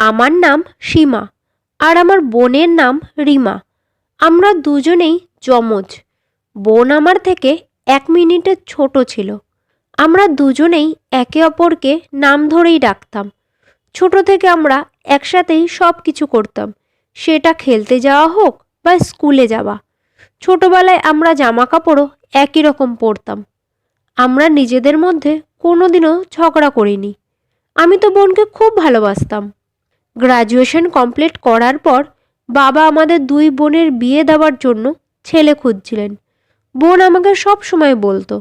আমার নাম সীমা আর আমার বোনের নাম রিমা। আমরা দুজনেই যমজ। বোন আমার থেকে 1 মিনিটের ছোট ছিল। আমরা দুজনেই একে অপরকে নাম ধরেই ডাকতাম। ছোট থেকে আমরা একসাথেই সব কিছু করতাম, সেটা খেলতে যাওয়া হোক বা স্কুলে যাওয়া। ছোটবেলায় আমরা জামা কাপড়ও একই রকম পরতাম। আমরা নিজেদের মধ্যে কোনোদিনও ঝগড়া করিনি। আমি তো বোনকে খুব ভালোবাসতাম। গ্র্যাজুয়েশন কমপ্লিট করার পর বাবা আমাদের দুই বোনের বিয়ে দেওয়ার জন্য ছেলে খুঁজছিলেন। বোন আমাকে সব সময় বলতো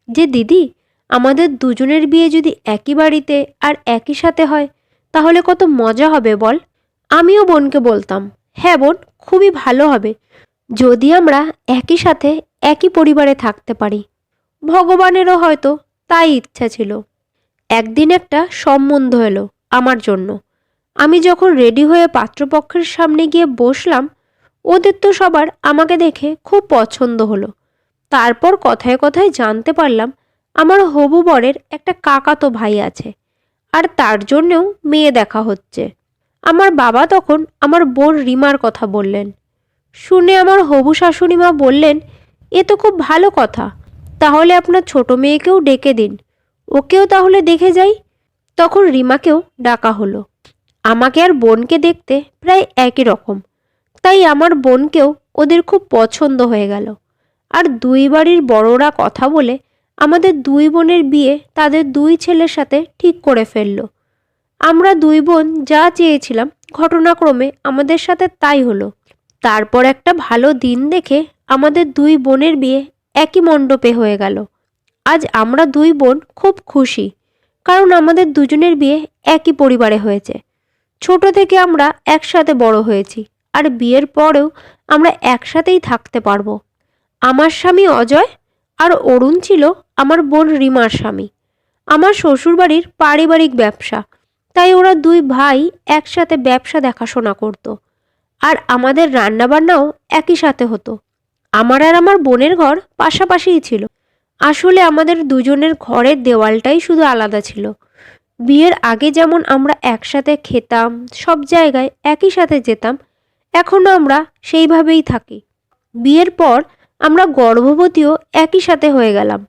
যে দিদি, আমাদের দুজনের বিয়ে যদি একই বাড়িতে আর একই সাথে হয় তাহলে কত মজা হবে বল। আমিও বোনকে বলতাম, হ্যাঁ বোন, খুবই ভালো হবে যদি আমরা একই সাথে একই পরিবারে থাকতে পারি। ভগবানেরও হয়তো তাই ইচ্ছা ছিল। একদিন একটা সম্বন্ধ এলো আমার জন্য। আমি যখন রেডি হয়ে পাত্রপক্ষের সামনে গিয়ে বসলাম, ওদের তো সবার আমাকে দেখে খুব পছন্দ হলো। তারপর কথায় কথায় জানতে পারলাম আমার হবু বরের একটা কাকাতো ভাই আছে, আর তার জন্যেও মেয়ে দেখা হচ্ছে। আমার বাবা তখন আমার বোন রিমার কথা বললেন। শুনে আমার হবু শাশুড়ি মা বললেন, এ তো খুব ভালো কথা, তাহলে আপনার ছোট মেয়েকেও ডেকে দিন, ওকেও তাহলে দেখে যাই। তখন রিমাকেও ডাকা হলো। আমাকে আর বোনকে দেখতে প্রায় একই রকম, তাই আমার বোনকেও ওদের খুব পছন্দ হয়ে গেল। আর দুই বাড়ির বড়রা কথা বলে আমাদের দুই বোনের বিয়ে তাদের দুই ছেলের সাথে ঠিক করে ফেললো। আমরা দুই বোন যা চেয়েছিলাম ঘটনাক্রমে আমাদের সাথে তাই হলো। তারপর একটা ভালো দিন দেখে আমাদের দুই বোনের বিয়ে একই মণ্ডপে হয়ে গেল। আজ আমরা দুই বোন খুব খুশি, কারণ আমাদের দুজনের বিয়ে একই পরিবারে হয়েছে। ছোট থেকে আমরা একসাথে বড় হয়েছি, আর বিয়ের পরেও আমরা একসাথেই থাকতে পারবো। আমার স্বামী অজয় আর অরুণ ছিল আমার বোন রিমার স্বামী। আমার শ্বশুরবাড়ির পারিবারিক ব্যবসা, তাই ওরা দুই ভাই একসাথে ব্যবসা দেখাশোনা করত। আর আমাদের রান্নাবান্নাও একই সাথে হতো। আমার আর আমার বোনের ঘর পাশাপাশিই ছিল। আসলে আমাদের দুজনের ঘরের দেওয়ালটাই শুধু আলাদা ছিল। বিয়ের আগে যেমন আমরা একসাথে খেতাম, সব জায়গায় একই সাথে যেতাম, এখনও আমরা সেইভাবেই থাকি। বিয়ের পর আমরা গর্ভবতীও একই সাথে হয়ে গেলাম।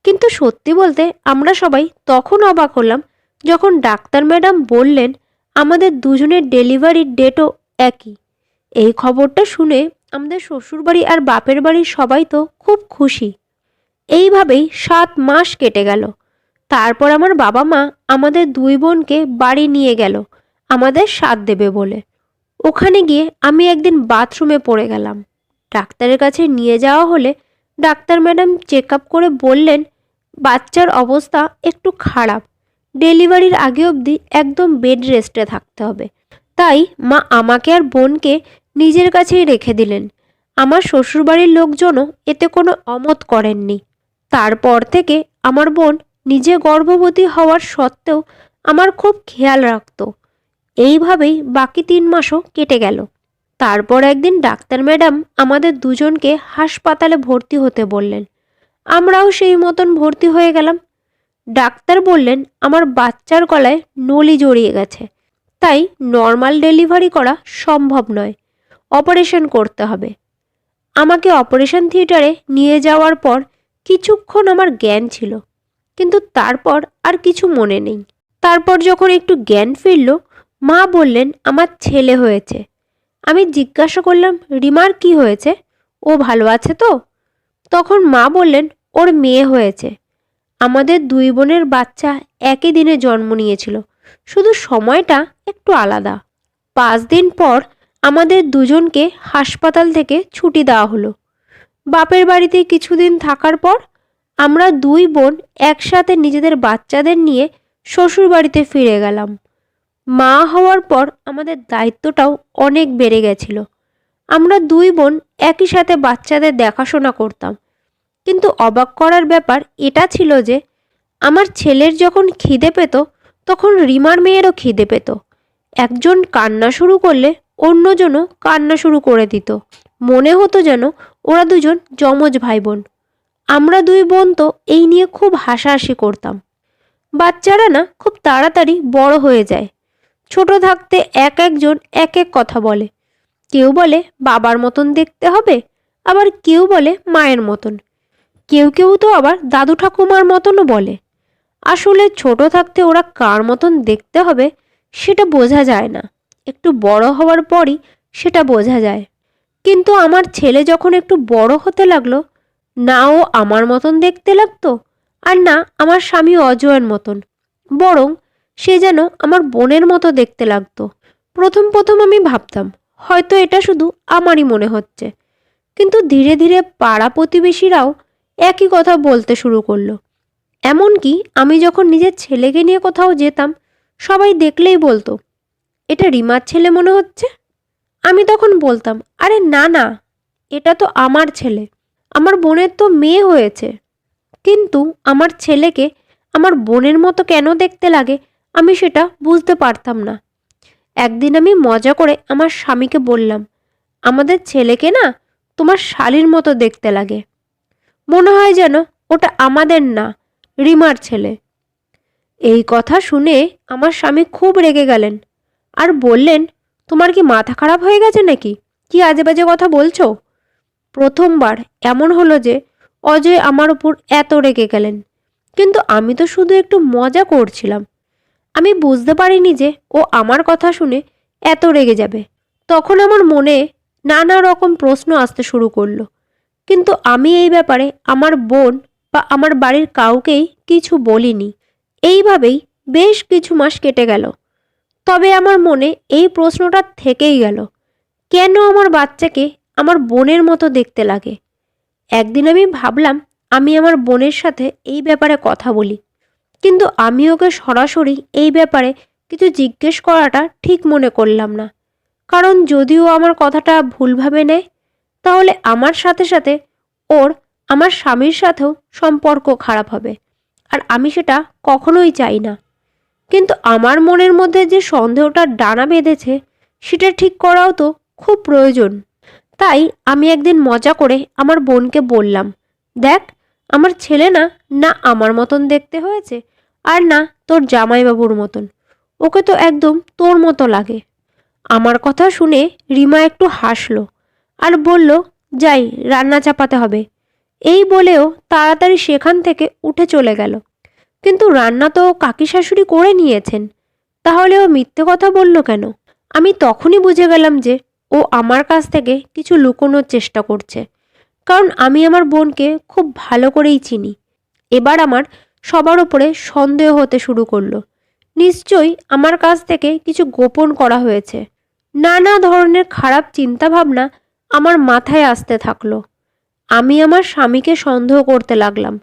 কিন্তু সত্যি বলতে আমরা সবাই তখন অবাক হলাম যখন ডাক্তার ম্যাডাম বললেন আমাদের দুজনের ডেলিভারির ডেটও একই। এই খবরটা শুনে আমাদের শ্বশুরবাড়ি আর বাপের বাড়ির সবাই তো খুব খুশি। এইভাবেই 7 মাস কেটে গেল। তারপর আমার বাবা মা আমাদের দুই বোনকে বাড়ি নিয়ে গেল আমাদের সাথ দেবে বলে। ওখানে গিয়ে আমি একদিন বাথরুমে পড়ে গেলাম। ডাক্তারের কাছে নিয়ে যাওয়া হলে ডাক্তার ম্যাডাম চেক আপ করে বললেন বাচ্চার অবস্থা একটু খারাপ, ডেলিভারির আগে অবধি একদম বেড রেস্টে থাকতে হবে। তাই মা আমাকে আর বোনকে নিজের কাছেই রেখে দিলেন। আমার শ্বশুরবাড়ির লোকজনও এতে কোনো অমত করেননি। তারপর থেকে আমার বোন নিজে গর্ভবতী হওয়ার সত্ত্বেও আমার খুব খেয়াল রাখতো। এইভাবেই বাকি 3 মাসও কেটে গেল। তারপর একদিন ডাক্তার ম্যাডাম আমাদের দুজনকে হাসপাতালে ভর্তি হতে বললেন। আমরাও সেই মতন ভর্তি হয়ে গেলাম। ডাক্তার বললেন আমার বাচ্চার গলায় নলি জড়িয়ে গেছে, তাই নর্মাল ডেলিভারি করা সম্ভব নয়, অপারেশন করতে হবে। আমাকে অপারেশন থিয়েটারে নিয়ে যাওয়ার পর কিছুক্ষণ আমার জ্ঞান ছিল, কিন্তু তারপর আর কিছু মনে নেই। তারপর যখন একটু জ্ঞান ফিরল, মা বললেন আমার ছেলে হয়েছে। আমি জিজ্ঞাসা করলাম রিমার কি হয়েছে, ও ভালো আছে তো? তখন মা বললেন ওর মেয়ে হয়েছে। আমাদের দুই বোনের বাচ্চা একই দিনে জন্ম নিয়েছিল, শুধু সময়টা একটু আলাদা। 5 দিন পর আমাদের দুজনকে হাসপাতাল থেকে ছুটি দেওয়া হলো। বাপের বাড়িতে কিছুদিন থাকার পর আমরা দুই বোন একসাথে নিজেদের বাচ্চাদের নিয়ে শ্বশুর বাড়িতে ফিরে গেলাম। মা হওয়ার পর আমাদের দায়িত্বটাও অনেক বেড়ে গেছিল। আমরা দুই বোন একই সাথে বাচ্চাদের দেখাশোনা করতাম। কিন্তু অবাক করার ব্যাপার এটা ছিল যে আমার ছেলের যখন খিদে পেত তখন রিমার মেয়েরও খিদে পেত। একজন কান্না শুরু করলে অন্যজনও কান্না শুরু করে দিত। মনে হতো যেন ওরা দুজন যমজ ভাই বোন। আমরা দুই বোন তো এই নিয়ে খুব হাসাহাসি করতাম। বাচ্চারা না খুব তাড়াতাড়ি বড় হয়ে যায়। ছোট থাকতে এক একজন এক এক কথা বলে। কেউ বলে বাবার মতন দেখতে হবে, আবার কেউ বলে মায়ের মতন, কেউ কেউ তো আবার দাদু ঠাকুমার মতনও বলে। আসলে ছোট থাকতে ওরা কার মতন দেখতে হবে সেটা বোঝা যায় না, একটু বড় হওয়ার পরই সেটা বোঝা যায়। কিন্তু আমার ছেলে যখন একটু বড় হতে লাগলো, না ও আমার মতন দেখতে লাগতো, আর না আমার স্বামী অজয়ের মতন, বরং সে যেন আমার বোনের মতো দেখতে লাগতো। প্রথম প্রথম আমি ভাবতাম হয়তো এটা শুধু আমারই মনে হচ্ছে, কিন্তু ধীরে ধীরে পাড়া প্রতিবেশীরাও একই কথা বলতে শুরু করলো। এমনকি আমি যখন নিজের ছেলেকে নিয়ে কোথাও যেতাম, সবাই দেখলেই বলতো, এটা রিমার ছেলে মনে হচ্ছে। আমি তখন বলতাম, আরে না না, এটা তো আমার ছেলে, আমার বোনের তো মেয়ে হয়েছে। কিন্তু আমার ছেলেকে আমার বোনের মতো কেন দেখতে লাগে আমি সেটা বুঝতে পারতাম না। একদিন আমি মজা করে আমার স্বামীকে বললাম, আমাদের ছেলেকে না তোমার শালীর মতো দেখতে লাগে, মনে হয় যেন ওটা আমাদের না, রিমার ছেলে। এই কথা শুনে আমার স্বামী খুব রেগে গেলেন আর বললেন, তোমার কি মাথা খারাপ হয়ে গেছে নাকি? কি আজে বাজে কথা বলছো? প্রথমবার এমন হলো যে অজয় আমার উপর এত রেগে গেলেন, কিন্তু আমি তো শুধু একটু মজা করছিলাম। আমি বুঝতে পারিনি যে ও আমার কথা শুনে এত রেগে যাবে। তখন আমার মনে নানা রকম প্রশ্ন আসতে শুরু করলো, কিন্তু আমি এই ব্যাপারে আমার বোন বা আমার বাড়ির কাউকেই কিছু বলিনি। এইভাবেই বেশ কিছু মাস কেটে গেল। তবে আমার মনে এই প্রশ্নটা থেকেই গেল, কেন আমার বাচ্চাকে আমার বোনের মতো দেখতে লাগে। একদিন আমি ভাবলাম আমি আমার বোনের সাথে এই ব্যাপারে কথা বলি, কিন্তু আমি ওকে সরাসরি এই ব্যাপারে কিছু জিজ্ঞেস করাটা ঠিক মনে করলাম না। কারণ যদিও আমার কথাটা ভুলভাবে নেয়, তাহলে আমার সাথে সাথে ওর আমার স্বামীর সাথেও সম্পর্ক খারাপ হবে, আর আমি সেটা কখনোই চাই না। কিন্তু আমার মনের মধ্যে যে সন্দেহটা ডানা বেঁধেছে সেটা ঠিক করাও তো খুব প্রয়োজন। তাই আমি একদিন মজা করে আমার বোনকে বললাম, দেখ, আমার ছেলে না না আমার মতন দেখতে হয়েছে, আর না তোর জামাইবাবুর মতন, ওকে তো একদম তোর মতো লাগে। আমার কথা শুনে রিমা একটু হাসলো আর বলল, যাই, রান্না চাপাতে হবে। এই বলেও তাড়াতাড়ি সেখান থেকে উঠে চলে গেল। কিন্তু রান্না তো কাকি শাশুড়ি করে নিয়েছেন, তাহলে ও মিথ্যে কথা বলল কেন? আমি তখনই বুঝে গেলাম যে ও আমার কাছ থেকে কিছু লুকোনোর চেষ্টা করছে, কারণ আমি আমার বোনকে খুব ভালো করেই চিনি। এবার আমার সবার উপরে সন্দেহ হতে শুরু করলো। নিশ্চয়ই আমার কাছ থেকে কিছু গোপন করা হয়েছে। নানা ধরনের খারাপ চিন্তাভাবনা আমার মাথায় আসতে থাকলো। আমি আমার স্বামীকে সন্দেহ করতে লাগলাম।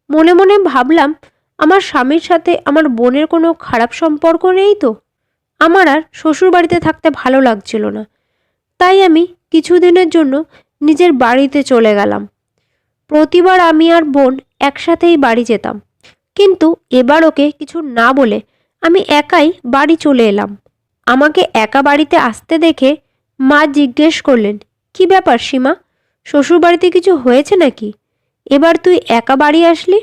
মনে মনে ভাবলাম, আমার স্বামীর সাথে আমার বোনের কোনো খারাপ সম্পর্ক নেই তো? আমার আর শ্বশুরবাড়িতে থাকতে ভালো লাগছিল না, তাই আমি কিছুদিনের জন্য নিজের বাড়িতে চলে গেলাম। প্রতিবার আমি আর বোন একসাথেই বাড়ি যেতাম, কিন্তু এবার ওকে কিছু না বলে আমি একাই বাড়ি চলে এলাম। আমাকে একা বাড়িতে আসতে দেখে মা জিজ্ঞেস করলেন, কি ব্যাপার সীমা, শ্বশুরবাড়িতে কিছু হয়েছে নাকি? এবার তুই একা বাড়ি আসলি?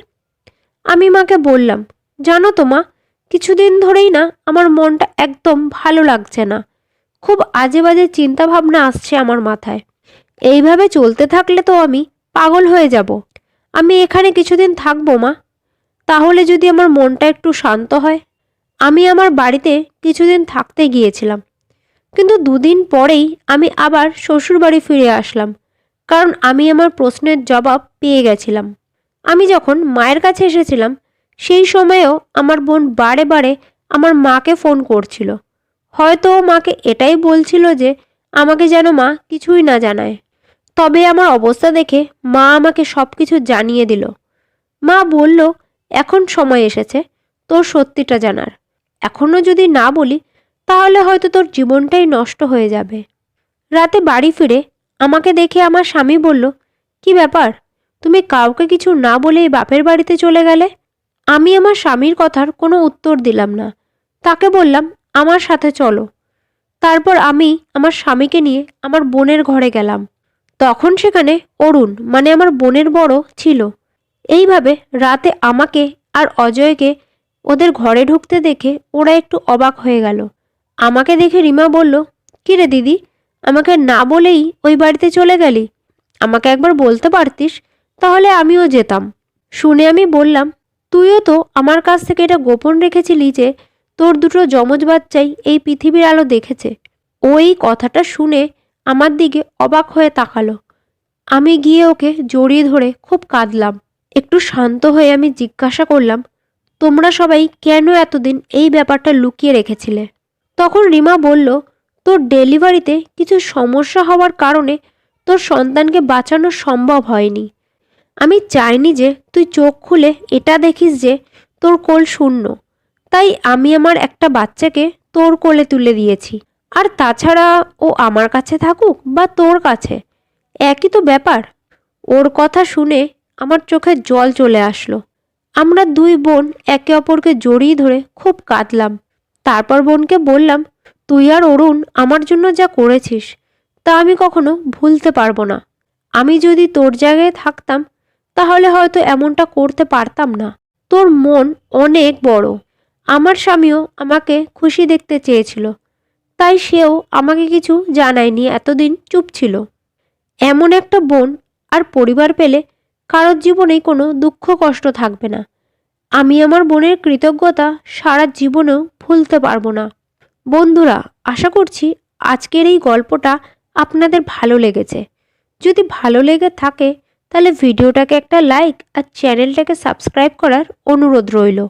আমি মাকে বললাম, জানো তো মা, কিছুদিন ধরেই না আমার মনটা একদম ভালো লাগছে না, খুব আজে বাজে চিন্তা ভাবনা আসছে আমার মাথায়। এইভাবে চলতে থাকলে তো আমি পাগল হয়ে যাব। আমি এখানে কিছুদিন থাকবো মা, তাহলে যদি আমার মনটা একটু শান্ত হয়। আমি আমার বাড়িতে কিছুদিন থাকতে গিয়েছিলাম, কিন্তু দুদিন পরেই আমি আবার শ্বশুরবাড়ি ফিরে আসলাম, কারণ আমি আমার প্রশ্নের জবাব পেয়ে গেছিলাম। আমি যখন মায়ের কাছে এসেছিলাম, সেই সময়েও আমার বোন বারে বারে আমার মাকে ফোন করছিল। হয়তো ও মাকে এটাই বলছিল যে আমাকে যেন মা কিছুই না জানায়। তবে আমার অবস্থা দেখে মা আমাকে সব কিছু জানিয়ে দিল। মা বলল, এখন সময় এসেছে তোর সত্যিটা জানার। এখনও যদি না বলি তাহলে হয়তো তোর জীবনটাই নষ্ট হয়ে যাবে। রাতে বাড়ি ফিরে আমাকে দেখে আমার স্বামী বলল, কি ব্যাপার, তুমি কাউকে কিছু না বলেই বাপের বাড়িতে চলে গেলে? আমি আমার স্বামীর কথার কোনো উত্তর দিলাম না। তাকে বললাম, আমার সাথে চলো। তারপর আমি আমার স্বামীকে নিয়ে আমার বোনের ঘরে গেলাম। তখন সেখানে অরুণ, মানে আমার বোনের বড়, ছিল। এইভাবে রাতে আমাকে আর অজয়কে ওদের ঘরে ঢুকতে দেখে ওরা একটু অবাক হয়ে গেল। আমাকে দেখে রিমা বলল, "কী রে দিদি, আমাকে না বলেই ওই বাড়িতে চলে গেলি? আমাকে একবার বলতে পারতিস, তাহলে আমিও যেতাম।" শুনে আমি বললাম, "তুইও তো আমার কাছ থেকে এটা গোপন রেখেছিলি যে তোর দুটো যমজ বাচ্চাই এই পৃথিবীর আলো দেখেছে।" ওই কথাটা শুনে আমার দিকে অবাক হয়ে তাকালো। আমি গিয়ে ওকে জড়িয়ে ধরে খুব কাঁদলাম। একটু শান্ত হয়ে আমি জিজ্ঞাসা করলাম, "তোমরা সবাই কেন এতদিন এই ব্যাপারটা লুকিয়ে রেখেছিলে?" তখন রিমা বলল, "তোর ডেলিভারিতে কিছু সমস্যা হওয়ার কারণে তোর সন্তানকে বাঁচানো সম্ভব হয়নি। আমি চাইনি যে তুই চোখ খুলে এটা দেখিস যে তোর কোল শূন্য। তাই আমি আমার একটা বাচ্চাকে তোর কোলে তুলে দিয়েছি। আর তাছাড়া ও আমার কাছে থাকুক বা তোর কাছে, একই তো ব্যাপার।" ওর কথা শুনে আমার চোখে জল চলে আসলো। আমরা দুই বোন একে অপরকে জড়িয়ে ধরে খুব কাঁদলাম। তারপর বোনকে বললাম, "তুই আর অরুণ আমার জন্য যা করেছিস তা আমি কখনো ভুলতে পারবো না। আমি যদি তোর জায়গায় থাকতাম তাহলে হয়তো এমনটা করতে পারতাম না। তোর মন অনেক বড়। আমার স্বামীও আমাকে খুশি দেখতে চেয়েছিল, তাই সেও আমাকে কিছু জানায়নি, এতদিন চুপ ছিল। এমন একটা বোন আর পরিবার পেলে কারোর জীবনেই কোনো দুঃখ কষ্ট থাকবে না। আমি আমার বোনের কৃতজ্ঞতা সারা জীবনেও ভুলতে পারবো না।" বন্ধুরা, আশা করছি আজকের এই গল্পটা আপনাদের ভালো লেগেছে। যদি ভালো লেগে থাকে তাহলে ভিডিওটাকে একটা লাইক আর চ্যানেলটাকে সাবস্ক্রাইব করার অনুরোধ রইল।